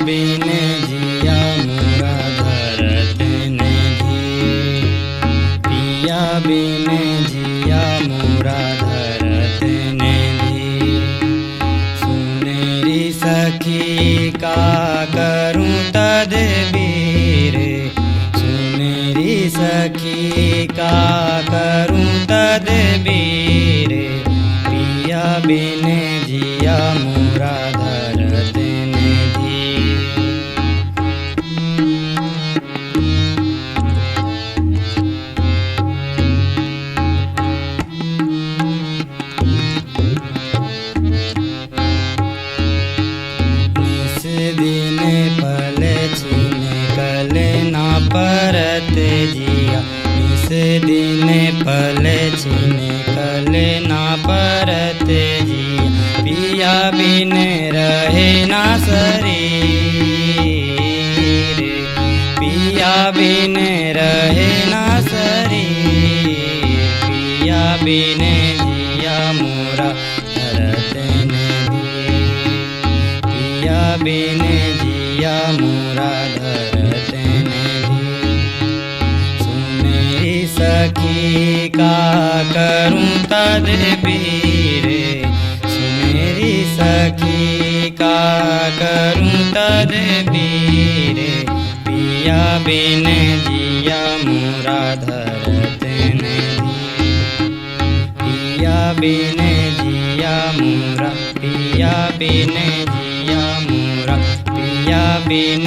बिन जिया मोरा धरत निधि। पिया बिन जिया मोरा धरत निधि। सुनेरी सखी का करूं तदबीर। सुनेरी सखी का करूं तदबीर। पिया बिन जिया मोरा धरत निधि। निस दिन पल छिन कल ना परत जिया। निस दिन पल छिन कल ना परत जिया। पिया बिन रहे ना शरीर। पिया बिन रहे ना शरीर। पिया बिन जिया मोरा धरत निधि। पिया बिन जिया मोरा धरत निधि। सुनेरी सखी का करूं तदबीर। सुनेरी सखी का करूं तदबीर। पिया बिन जिया मोरा धरत निधि। पिया बिन जिया मोरा। पिया बिन जिया मोरा। पिया बिन